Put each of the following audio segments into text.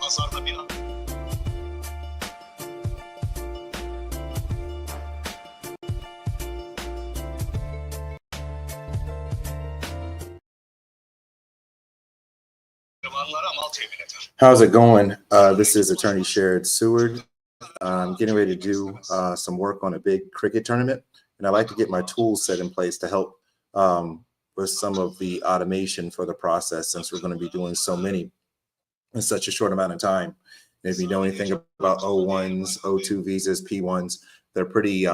How's it going? This is Attorney Sherrod Seward. I'm getting ready to do some work on a big cricket tournament, and I'd like to get my tools set in place to help with some of the automation for the process, since we're going to be doing so many in such a short amount of time. And if you know anything about O1s, O2 visas, P1s, they're pretty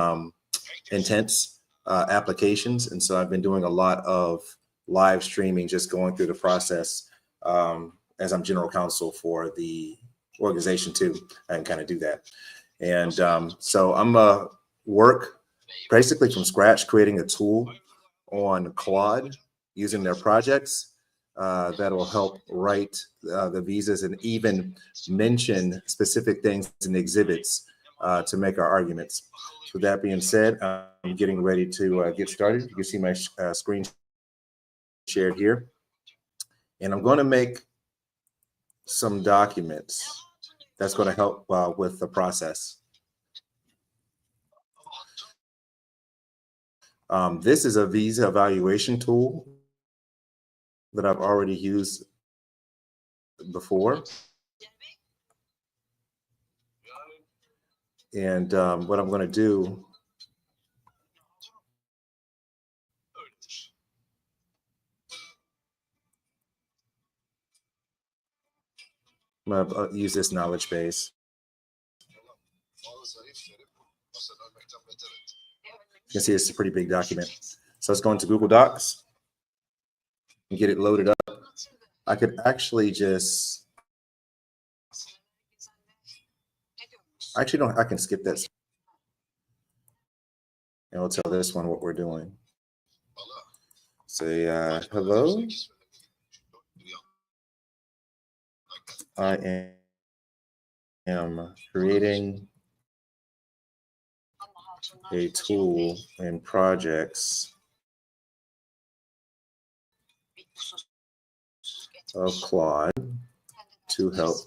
intense applications. And so I've been doing a lot of live streaming, just going through the process as I'm general counsel for the organization too. I can kind of do that. And so I'm work basically from scratch, creating a tool on Claude using their projects that will help write the visas and even mention specific things in exhibits to make our arguments. So with that being said, I'm getting ready to get started. You can see my screen shared here. And I'm going to make some documents that's going to help with the process. This is a visa evaluation tool that I've already used before. And what I'm going to do I'm going to use this knowledge base. You can see it's a pretty big document. So let's go into Google Docs and get it loaded up. I could actually just, I can skip that. And we'll tell this one what we're doing. Say, hello. I am creating a tool in projects of Claude to help.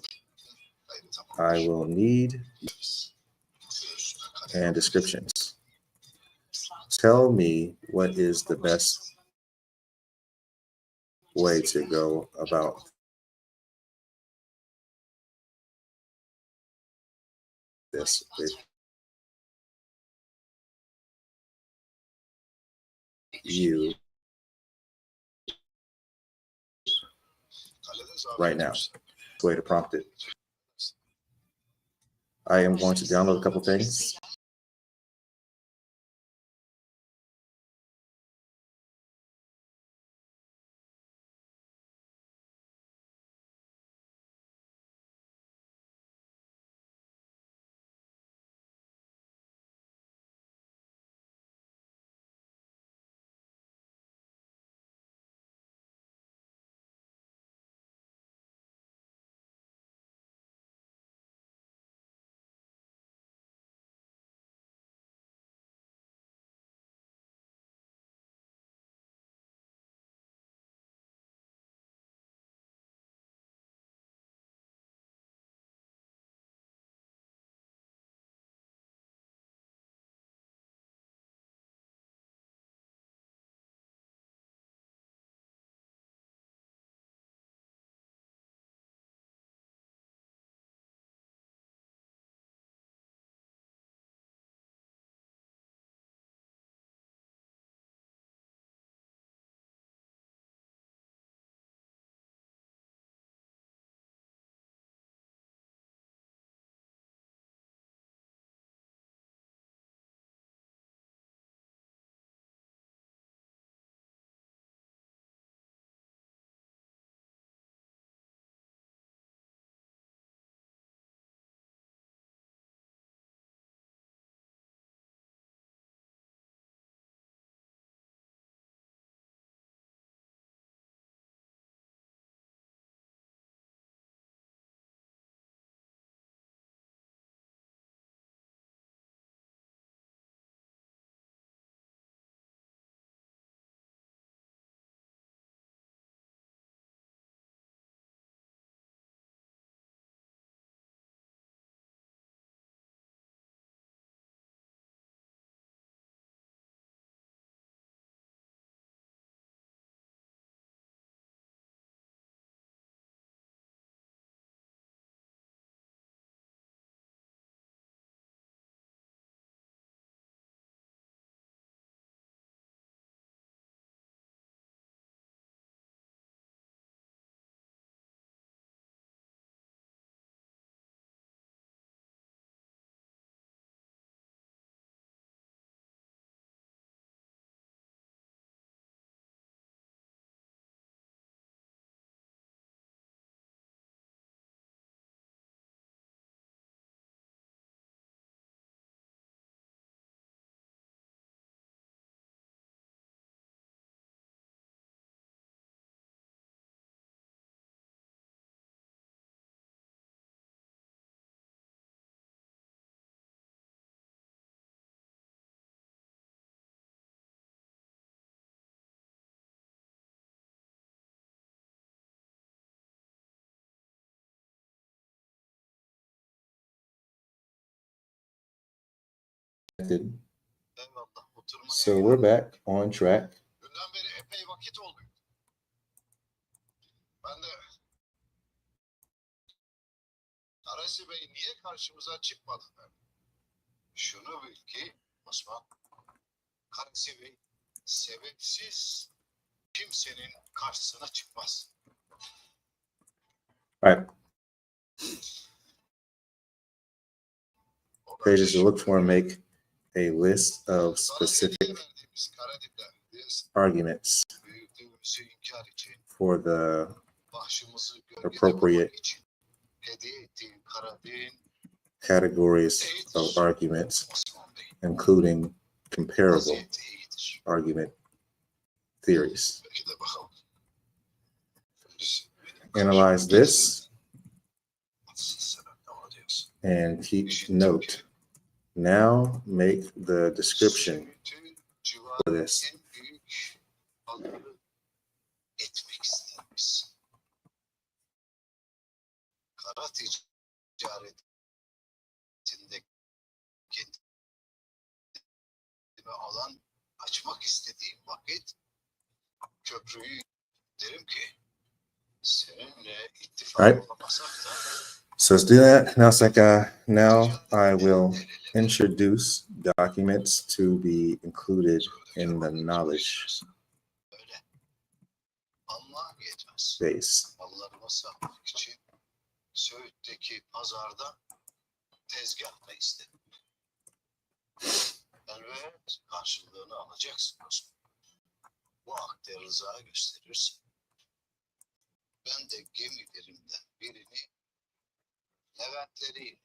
I will need and descriptions. Tell me what is the best way to go about this with you right now. Way to prompt it. I am going to download a couple things. disconnected. So we're back on track. Karasi Bey niye karşımıza çıkmadı? Şunu bil ki Osman, Karasi Bey sebepsiz kimsenin karşısına çıkmaz. Right. Pages to look for and make a list of specific arguments for the appropriate categories of arguments, including comparable argument theories. Analyze this and keep note. Now make the description for this. Kara ticaretinde kendime alan açmak istediğim vakit köprüyü derim ki seninle ittifak olamasak da. So let's do that. Now I will introduce documents to be included in the knowledge base. Mallarıma satmak için Söğüt'teki pazarda tezgahla istedim. Elbet karşılığını alacaksın dostum. Bu akde rıza gösterirsin. Ben de gemilerimden birini Leventleri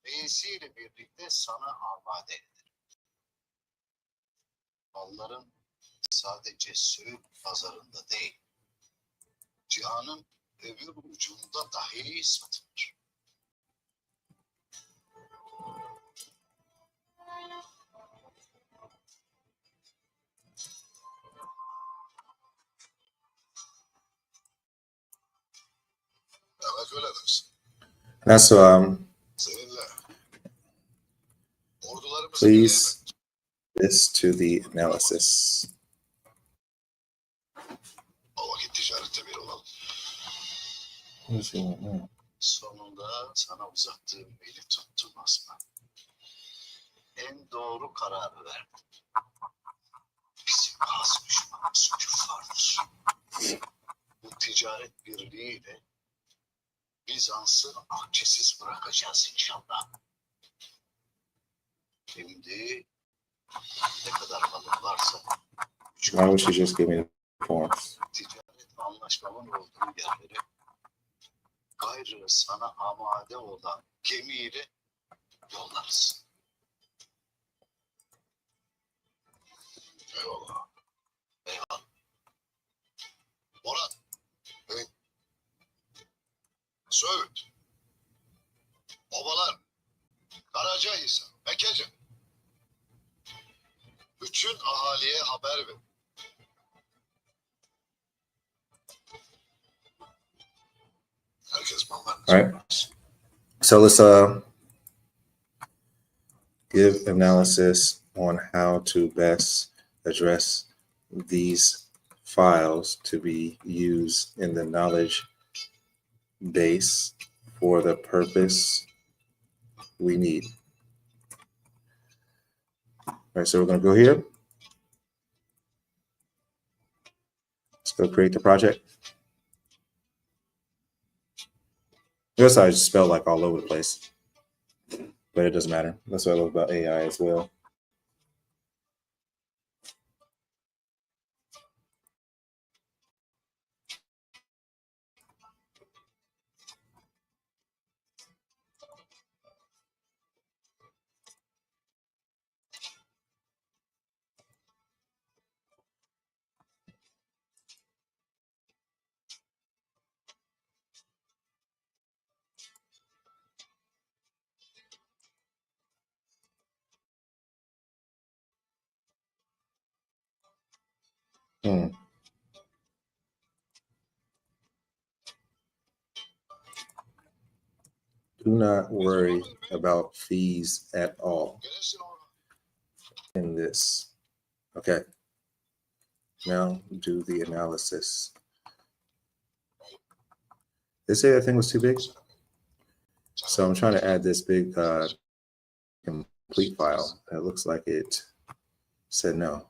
reisiyle birlikte sana amade ederim. Malların sadece Söğüt pazarında değil, cihanın öbür ucunda dahi satılır. Evet öyle dersin. That's please this to the analysis. O vakit ticarette bir olalım. Sonunda sana uzattığım eli tuttum Aslan. En doğru kararı verdim. Bizim has düşmanımız küffardır. Bu ticaret birliğiyle Bizans'ı akçesiz bırakacağız inşallah. Şimdi ne kadar balık varsa Why would she just give me the forms? Ticaret anlaşmamın olduğu yerlere gayrı sana amade olan gemiyle yollarız. Eyvallah. Eyvallah. Murat. Evet. Söğüt. Obalar. Karacahisar. Mekece. Bütün ahaliye haber ver. Herkes mallarını. Right. So let's give analysis on how to best address these files to be used in the knowledge base for the purpose we need. All right, so we're going to go here. Let's go create the project. Notice I just spelled like all over the place, but it doesn't matter. That's what I love about AI as well. Do not worry about fees at all. in this. Okay. Now do the analysis. They say that thing was too big. So I'm trying to add this big complete file. It looks like it said no.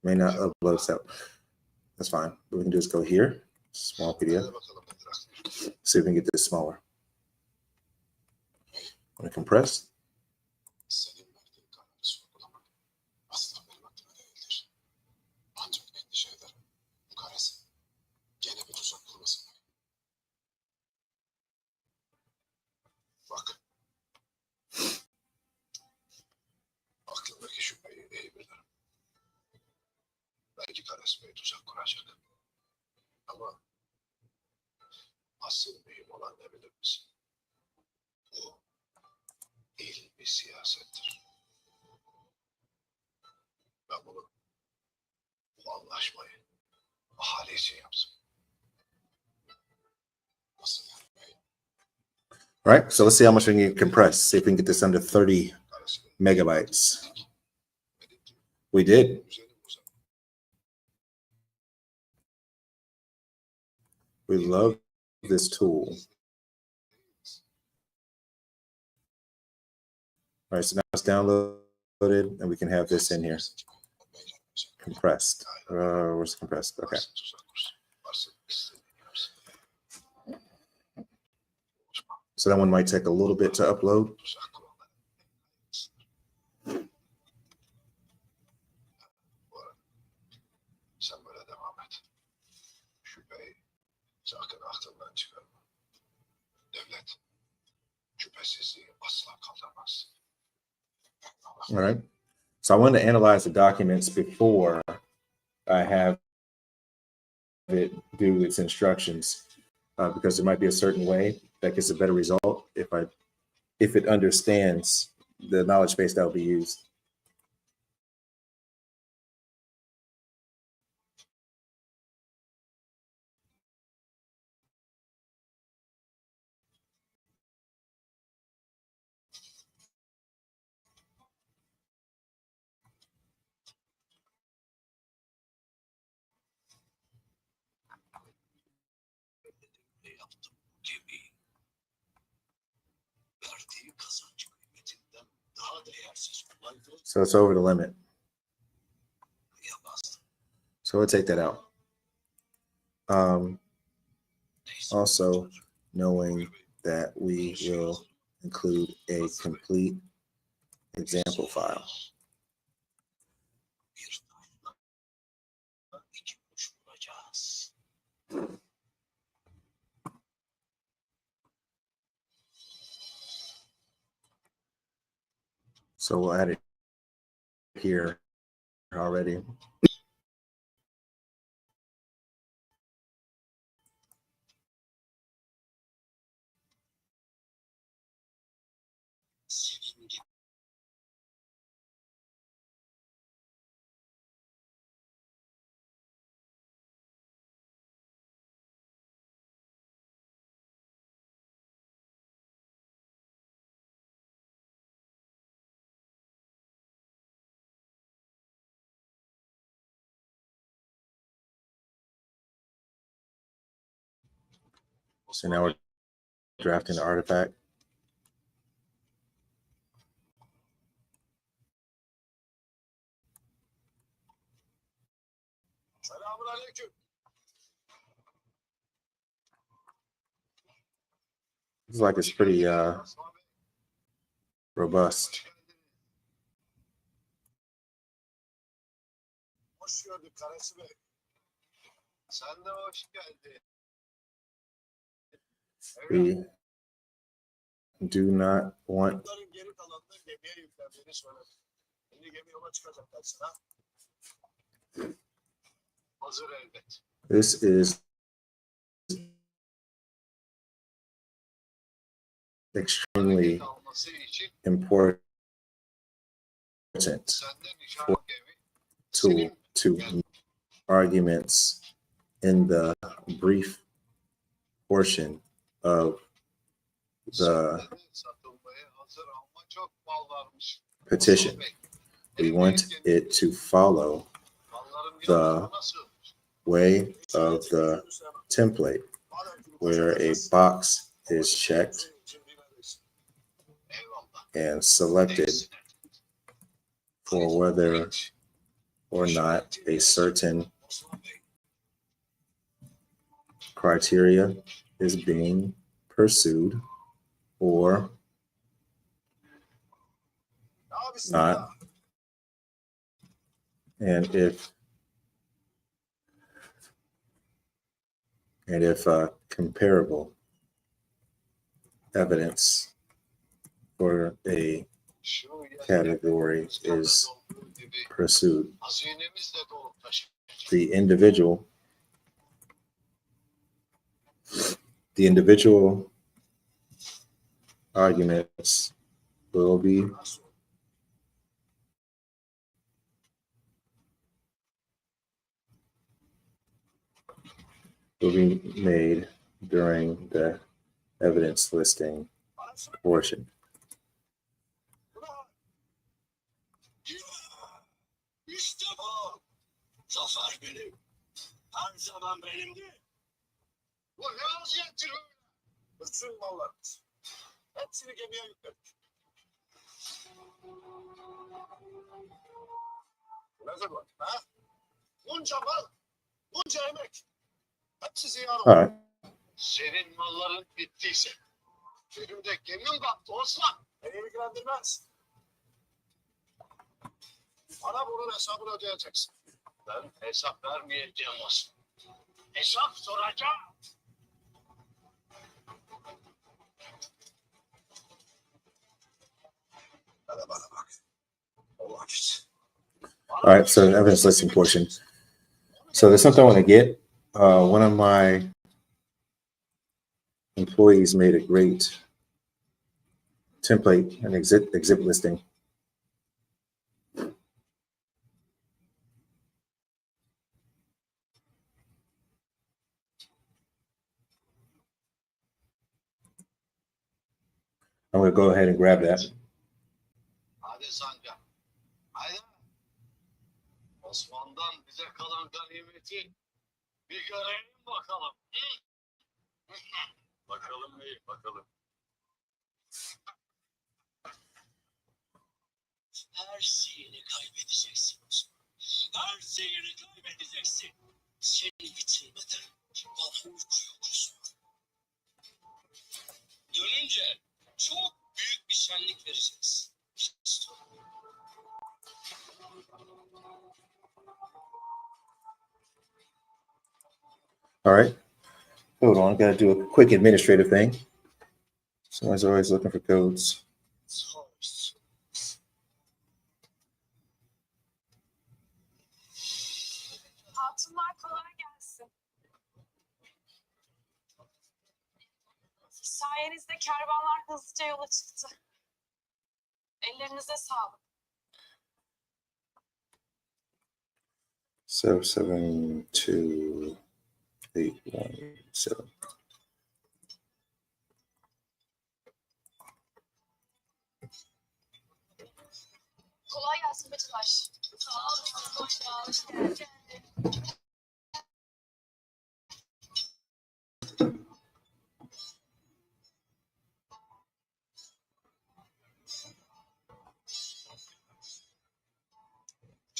May not upload, so that's fine. What we can do is go here, small PDF. See if we can get this smaller. I'm gonna compress. Belki Karas Bey tuzak kuracak. Ama asıl mühim olan ne bilir misin? Bu il bir siyasettir. Ben bunu, bu anlaşmayı ahali için yapsın. Nasıl yani? Right, so let's see how much we can compress. See if we can get this under 30 megabytes. We did. We love this tool. All right, so now it's downloaded and we can have this in here. Compressed. Where's compressed? Okay. So that one might take a little bit to upload. Sen böyle devam et. Şüpheyi sakın aklından çıkarma. Devlet şüphesizliği asla kaldırmaz. All right. So I wanted to analyze the documents before I have it do its instructions, because there might be a certain way that gets a better result if it understands the knowledge base that will be used. Ne yaptım? Gemi verdiği kazanç kıymetinden daha değersiz olaydı. So it's over the limit. Yapmazdım. So we'll take that out. Also, knowing that we will include a complete example file. Bir taşla iki kuş vuracağız. So we'll add it here already. Senin gibi So now we're drafting the artifact. Selamünaleyküm. Looks like it's pretty robust. Hoş gördük Karası Bey. Sen de hoş geldin. We do not want Bunların geri kalanını gemiye yüklendiğini söyledim. Şimdi gemi yola çıkacak dersin ha. Hazır elbet. this is extremely Alması için important senden nişan gemi. tool to arguments in the brief portion of the Satılmaya hazır ama çok petition. We want it to follow the way of the template where a box is checked and selected for whether or not a certain criteria is being pursued or not, and if comparable evidence for a category is pursued. The individual arguments will be made during the evidence listing portion. İşte bu. Zafer benim. Her zaman benimdi. Bu ne vaziyettir öyle? Bütün mallarımız. Hepsini gemiye yükledik. Ne zaman? Ha? Bunca mal, bunca emek. Hepsi ziyan oldu. All right. Senin malların bittiyse. Benim de gemim battı Osman. Beni ilgilendirmez. Bana bunun hesabını ödeyeceksin. Ben hesap vermeyeceğim Osman. Hesap soracağım. Hadi bana bak. O vakit. All right, so the evidence listing portion. So there's something I want to get. One of my employees made a great template, an exhibit listing. I'm going to go ahead and grab that. Hadi Sancar. Haydi. Osman'dan bize kalan ganimeti bir görelim bakalım. Bakalım neyi bakalım. Her şeyini kaybedeceksin Osman. Her şeyini kaybedeceksin. Seni bitirmeden bana uyku yok Osman. Dönünce çok büyük bir şenlik vereceğiz. All right. Hold on. I got to do a quick administrative thing. Someone's always looking for codes. Hatunlar kolay gelsin. Sayenizde kervanlar hızlıca yola çıktı. Ellerinize sağlık. 772817. Kolay gelsin bacılar. Sağ olun. Hoş geldin.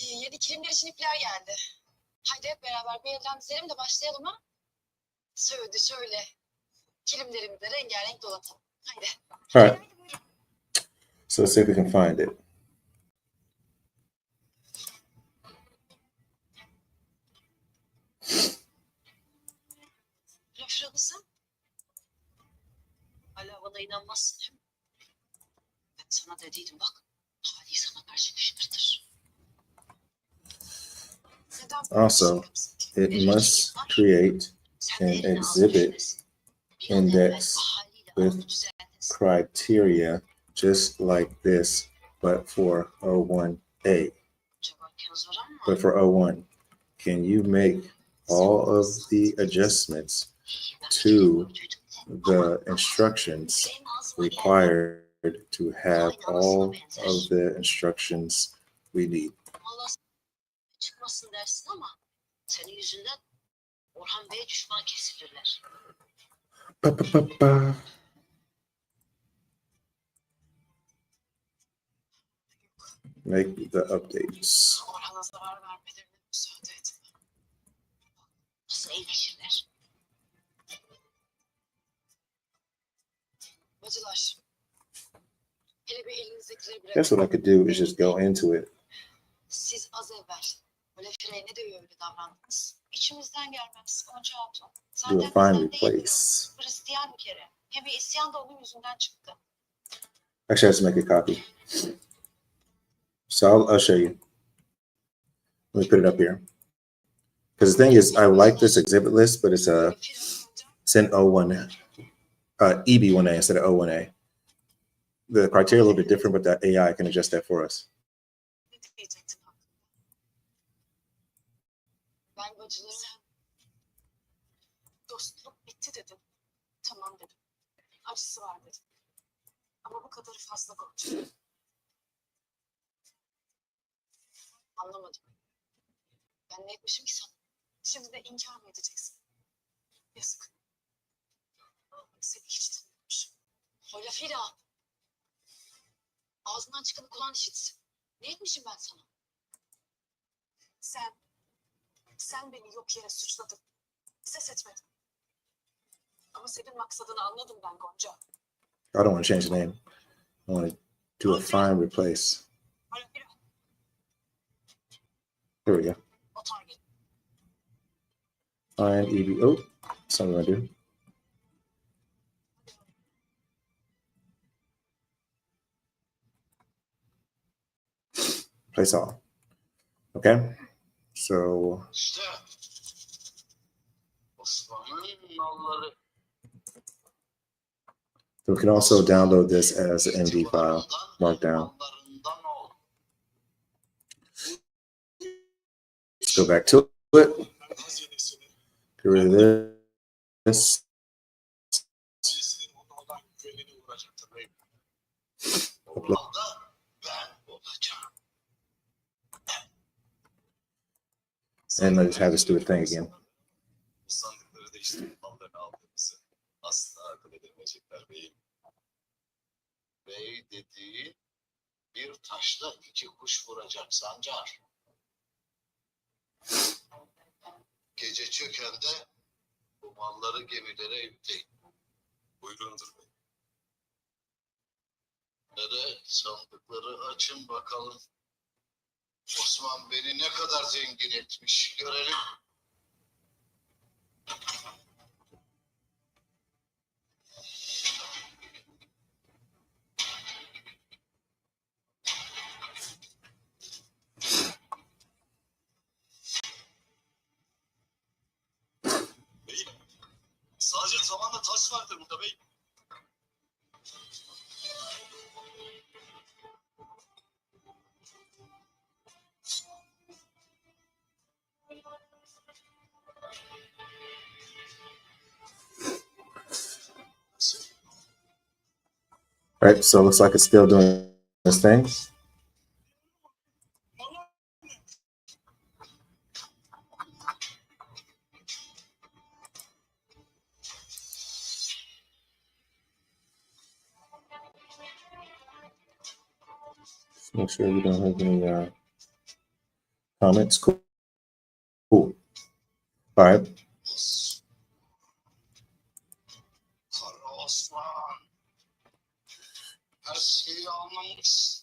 Yeni kilimler için ipler geldi. Haydi hep beraber bir elden dizelim de başlayalım ha. Şöyle. Kilimlerimizi de rengarenk dolatalım. Haydi. All right. So let's see if we can find it. Rafrabızım. Hala bana inanmazsın değil mi? Ben sana dediydim bak. Hali sana karşı kışkırtır. Also, it must create an exhibit index with criteria just like this, but for O1A. But for O1, can you make all of the adjustments to the instructions required to have all of the instructions we need. Allah çıkmasın dersin ama senin yüzünden Orhan Bey'e düşman kesilirler. Ba, ba, ba, ba. Make the updates. Orhan'a zarar vermelerine müsaade edin. Nasıl iyileşirler? Bacılar. Hele bir elinizdekileri bırakın. That's what I could do is just go into it. Siz az evvel böyle frene de öyle davrandınız. İçimizden gelmez Gonca Hatun. Do a Zaten find bizden değil replace. bu. Hristiyan bir kere. Hem bir isyan da onun yüzünden çıktı. Actually, I have to make a copy. So I'll show you. Let me put it up here. Because the thing is, I like this exhibit list, but it's in O1, EB1A instead of O1A. The criteria a little bit different, but the AI can adjust that for us. Ne diyecektin hakkında? Ben bacılara dostluk bitti dedim. Tamam dedim. Acısı var dedim. Ama bu kadarı fazla Gonca. Anlamadım. Ben ne etmişim ki sana? Şimdi de inkar mı edeceksin? Yazık. Seni hiç tanımamışım. Hola Fira. Ağzından çıkanı kulağın işitsin. Ne etmişim ben sana? Sen beni yok yere suçladın. Ses etmedin. Ama senin maksadını anladım ben Gonca. I don't want to change the name. I want to do a find replace. Hola Fira. Here we go. Otar gel. Find EB. Oh, something I do. Place all. Okay. So İşte Osman'ın nalları. we can also download this as an MD file, markdown. Mallarından ol. Let's go back to it. Get rid of this. Orada ben olacağım. And let's have this do a thing again. Bu sandıkları değiştirip mallarını aldığımızı asla akıl edemeyecekler beyim. Bey dediği bir taşla iki kuş vuracak Sancar. Gece çökende bu malları gemilere yükleyin. Buyurundur bey. Nere sandıkları açın bakalım. Osman beni ne kadar zengin etmiş görelim. Beyim. Sadece tavanda taş vardır burada beyim. All right, so it looks like it's still doing this thing. Just make sure we don't have any comments. Cool. Cool. All right. Kara Osman. Her şeyi anlamış.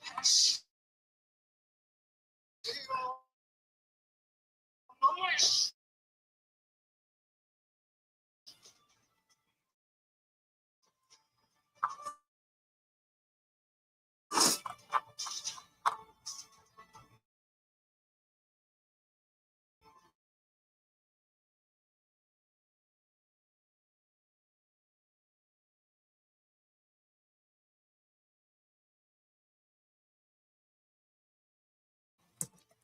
Her şeyi anlamış.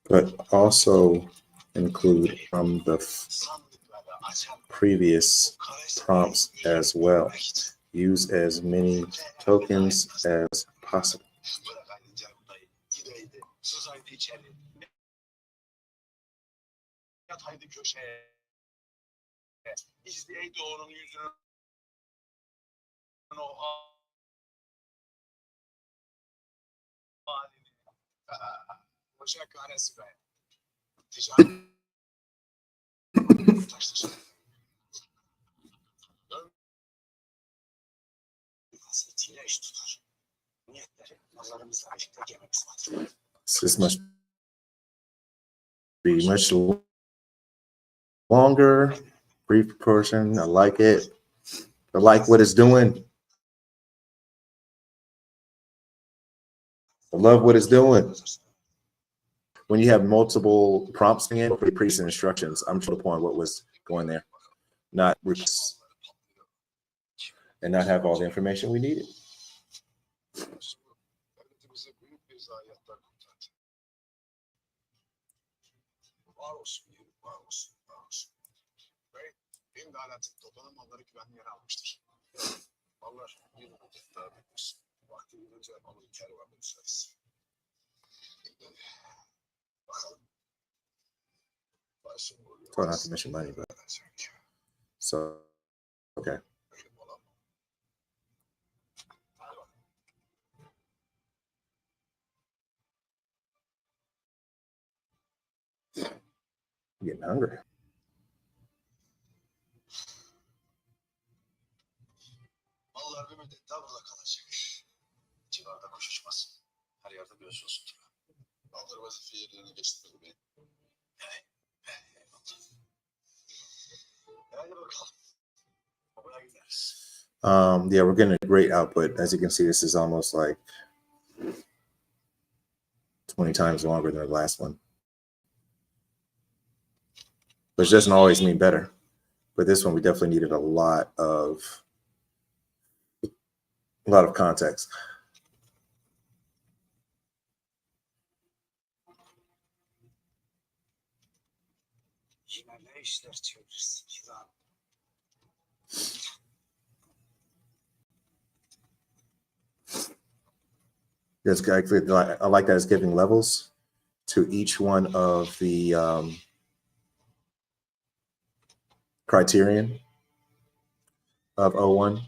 But also include from the Sandıkları açan previous prompts as well. Use as many tokens as possible. Bırak haydi canım dayı. Gideydi. Sız haydi içeri. Yat haydi köşeye. İzleyeydi onun yüzünü. O halini. Boşa kahretsin be. Ticaret. Taşlaşın. Nasıl itiyle iş tutar. Niyetleri. Nazarımızla acıkta gemimiz var. This must be much longer, brief portion. I like it. I like what it's doing. I love what it's doing. When you have multiple prompts in, pretty precise instructions, I'm to the point what was going there, not replace and not have all the information we needed. Devletimize büyük bir zayiatlar kurtardı. Var olsun yerim, var olsun, var olsun. Ve benim de hala toplanan malları güvenli yere almıştır. Mallar bir müddet daha beklesin. Vakti gelince alır kervanı düşeriz. Bakalım. Try not to mention money, but so okay. I'm getting hungry. Mallar bir müddet daha burada kalacak. Civarda kuş uçmaz. Her yerde göz olsun. Mallar vazife yerlerine geçti bey. Hadi bakalım. Oraya gideriz. Yeah, we're getting a great output. As you can see, this is almost like 20 times longer than the last one. Which doesn't always mean better. But this one, we definitely needed a lot of context. Yine ne işler çevirirsin Kiran? I like that it's giving levels to each one of the criterion of O1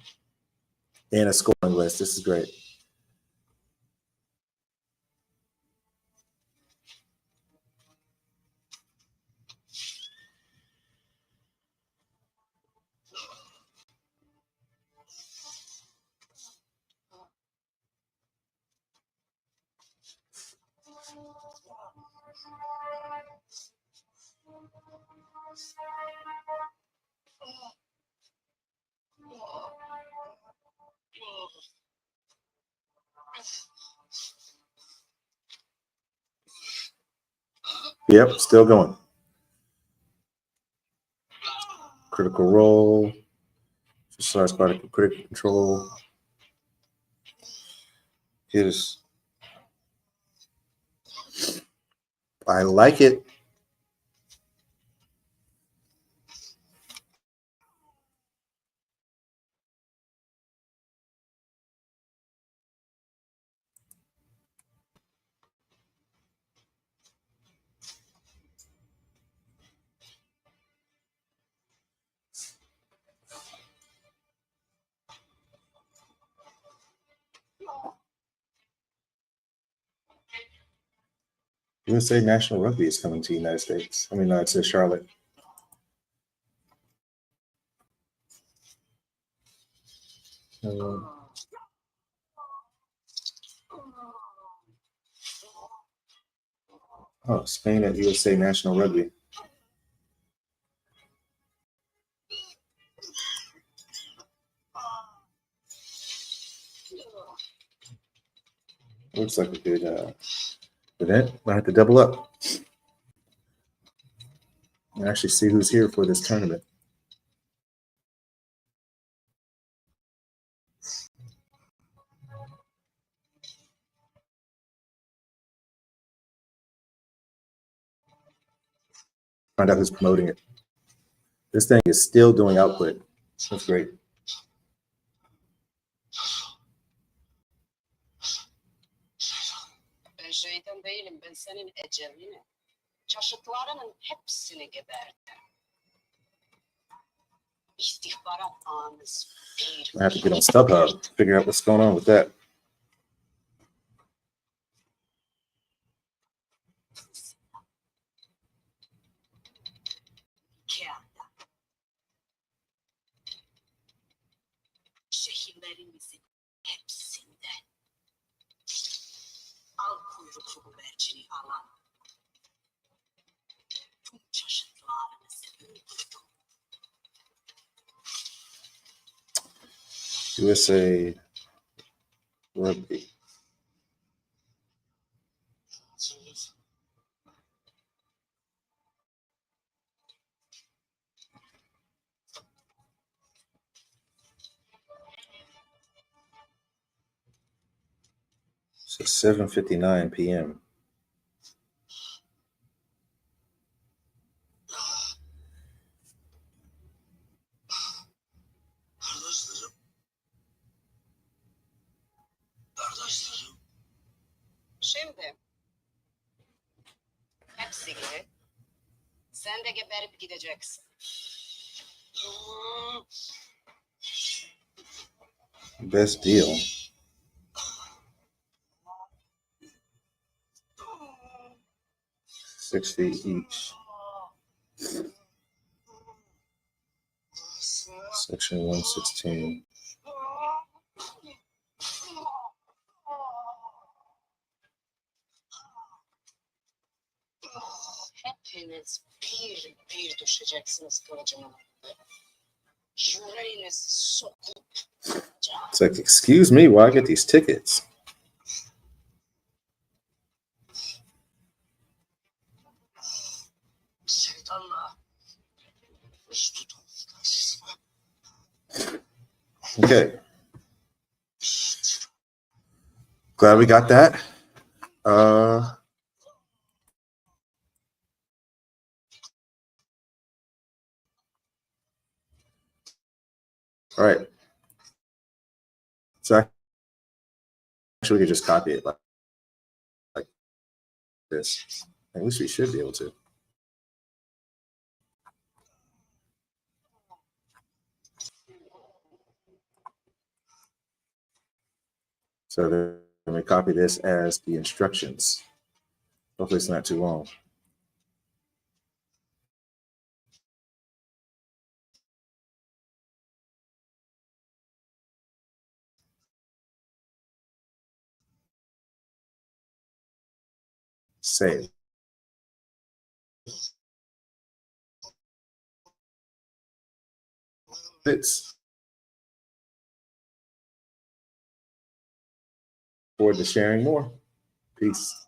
and a scoring list. This is great. Yep, still going. Critical role. Starts by critical control. Here's. I like it. USA National Rugby is coming to the United States. I mean, to Charlotte. Oh, Spain at USA National Rugby. Looks like a good event. I have to double up and actually see who's here for this tournament. Find out who's promoting it. This thing is still doing output. That's great. değilim, ben senin ecelini. Çeşitlerinin hepsini geberdim. İstihbarat ağınız bir. I have to get on StubHub to figure out what's going on with that. Kağıda. Şehirlerimizin hepsinde. Al kuyruklu güvercini alan. Tüm çeşitlerinizi öldürdüm. USA Rugby. So 7:59 p.m. Kardeşlerim. Şimdi hepsi gibi sen de geberip gideceksin. Best deal. 60 each. Section 116. Hepiniz bir bir düşeceksiniz kılıcımın önünde. Yüreğinizi sokup It's like, excuse me, why I get these tickets? Şeytanla. Üst tutun. Okay. Glad we got that. All right. So actually, we could just copy it like this. At least we should be able to. So then we copy this as the instructions. Hopefully it's not too long. Save. Fits. Forward to sharing more. Peace.